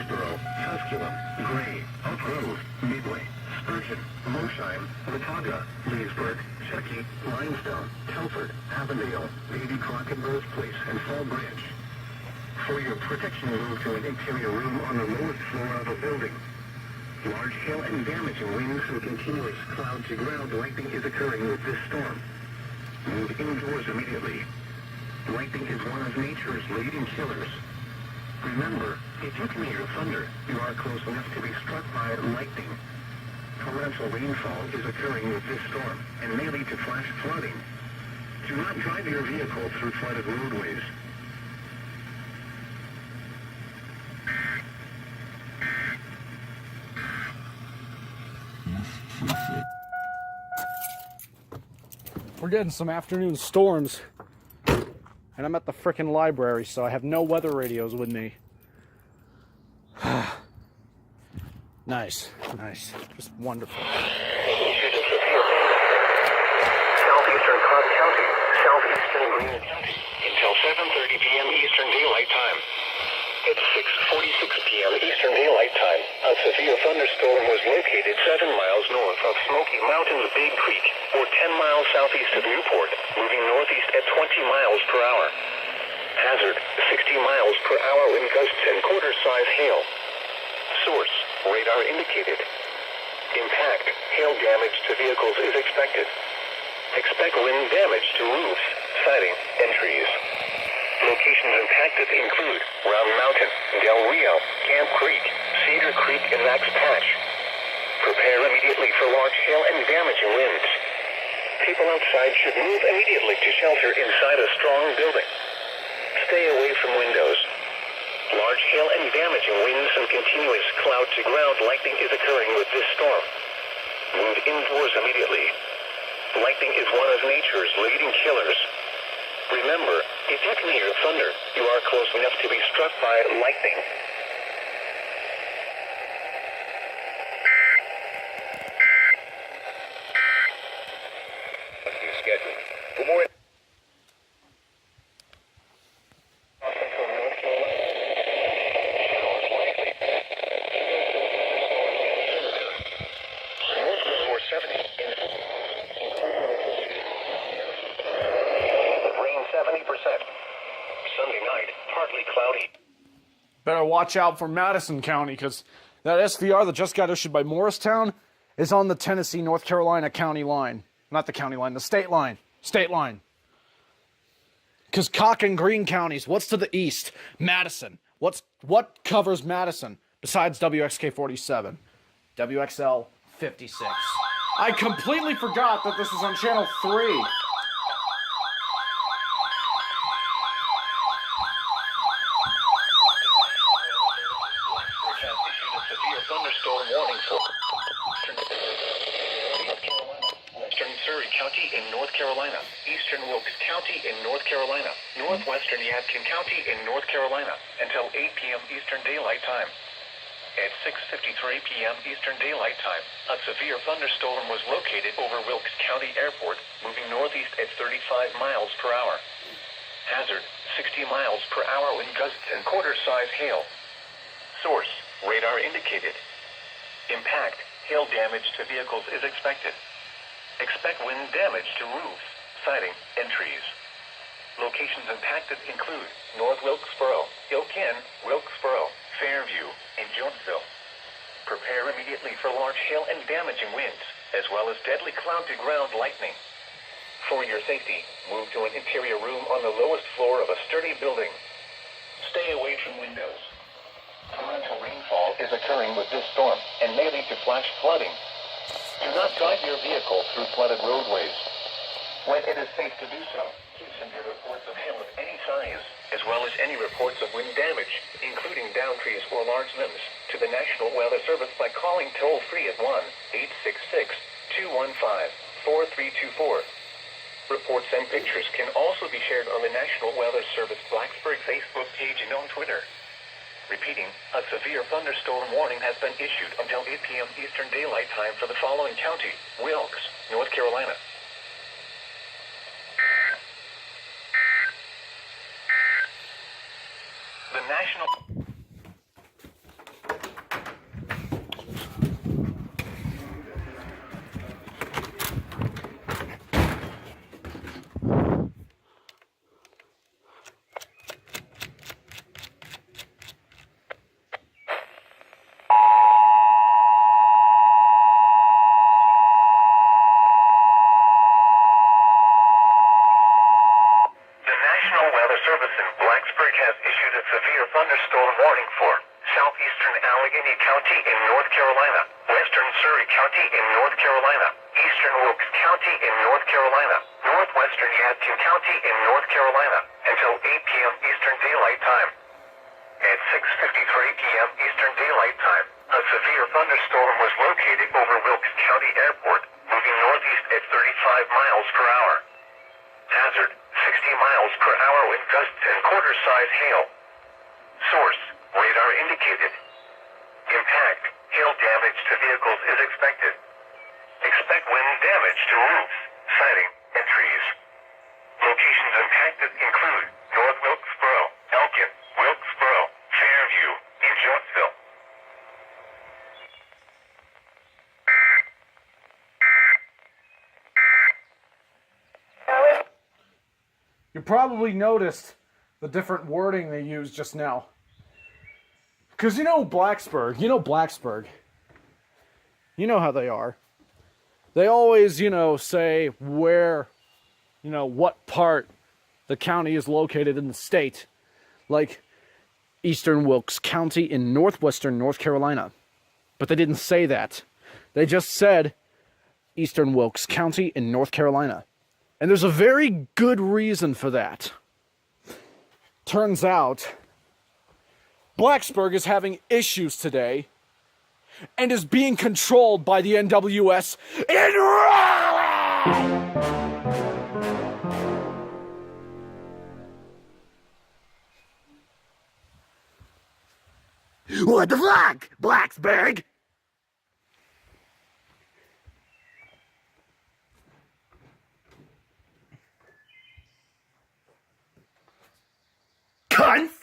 Wilkesboro, Tusculum, Gray, Oak Grove, Midway, Spurgeon, Mosheim, Watauga, Leesburg, Chuckey, Limestone, Telford, Avondale, Davy Crockett Birthplace, and Fall Branch. For your protection, move to an interior room on the lowest floor of a building. Large hail and damaging winds and continuous cloud-to-ground lightning is occurring with this storm. Move indoors immediately. Lightning is one of nature's leading killers. Remember, if you can hear thunder, you are close enough to be struck by lightning. Torrential rainfall is occurring with this storm and may lead to flash flooding. Do not drive your vehicle through flooded roadways. We're getting some afternoon storms, and I'm at the frickin' library, so I have no weather radios with me. Nice, just wonderful. Southeastern Clark County, southeastern Greene County, until 7:30 p.m. Eastern Daylight Time. At 6:46 p.m. Eastern Daylight Time, a severe thunderstorm was located 7 miles north of Smoky Mountain's Big Creek, or 10 miles southeast of Newport, moving northeast at 20 miles per hour. Hazard, 60 miles per hour in gusts and quarter-size hail. Source, radar indicated. Impact, hail damage to vehicles is expected. Expect wind damage to roofs, siding, and trees. Locations impacted include Round Mountain, Del Rio, Camp Creek, Cedar Creek, and Max Patch. Prepare immediately for large hail and damaging winds. People outside should move immediately to shelter inside a strong building. Stay away from windows. Large hail and damaging winds and continuous cloud-to-ground lightning is occurring with this storm. Move indoors immediately. Lightning is one of nature's leading killers. Remember, if you can hear thunder, you are close enough to be struck by lightning. Schedule. For more Sunday night, partly cloudy. Better watch out for Madison County, because that SVR that just got issued by Morristown is on the Tennessee-North Carolina county line. Not the county line, the state line. State line. Because Cock and Greene counties, what's to the east? Madison. What covers Madison besides WXK 47? WXL 56. I completely forgot that this is on channel 3. Thunderstorm warning for Western Surrey County in North Carolina, Eastern Wilkes County in North Carolina, Northwestern Yadkin County in North Carolina, until 8 p.m. Eastern Daylight Time. At 6:53 p.m. Eastern Daylight Time, a severe thunderstorm was located over Wilkes County Airport, moving northeast at 35 miles per hour. Hazard, 60 miles per hour wind gusts and quarter-size hail. Source, radar indicated. Impact, hail damage to vehicles is expected. Expect wind damage to roofs, siding, and trees. Locations impacted include North Wilkesboro, Ilkin, Wilkesboro, Fairview, and Jonesville. Prepare immediately for large hail and damaging winds, as well as deadly cloud-to-ground lightning. For your safety, move to an interior room on the lowest floor of a sturdy building. Stay away from windows. Torrential rainfall is occurring with this storm and may lead to flash flooding. Do not drive your vehicle through flooded roadways. When it is safe to do so, please send your reports of hail of any size, as well as any reports of wind damage, including downed trees or large limbs, to the National Weather Service by calling toll-free at 1-866-215-4324. Reports and pictures can also be shared on the National Weather Service Blacksburg Facebook page and on Twitter. Repeating, a severe thunderstorm warning has been issued until 8 p.m. Eastern Daylight Time for the following county: Wilkes, North Carolina. The National... Allegheny County in North Carolina, Western Surrey County in North Carolina, Eastern Wilkes County in North Carolina, Northwestern Yadkin County in North Carolina, until 8 p.m. Eastern Daylight Time. At 6:53 p.m. Eastern Daylight Time, a severe thunderstorm was located over Wilkes County Airport, moving northeast at 35 miles per hour. Hazard, 60 miles per hour with gusts and quarter-size hail. Source, radar indicated. Impact, hail damage to vehicles is expected. Expect wind damage to roofs, siding, and trees. Locations impacted include North Wilkesboro, Elkin, Wilkesboro, Fairview, and Jonesville. You probably noticed the different wording they used just now. Because Blacksburg, you know how they are. They always, say where, what part the county is located in the state. Like Eastern Wilkes County in northwestern North Carolina. But they didn't say that. They just said Eastern Wilkes County in North Carolina. And there's a very good reason for that. Turns out, Blacksburg is having issues today and is being controlled by the NWS in Raleigh! What the fuck, Blacksburg? Cunts!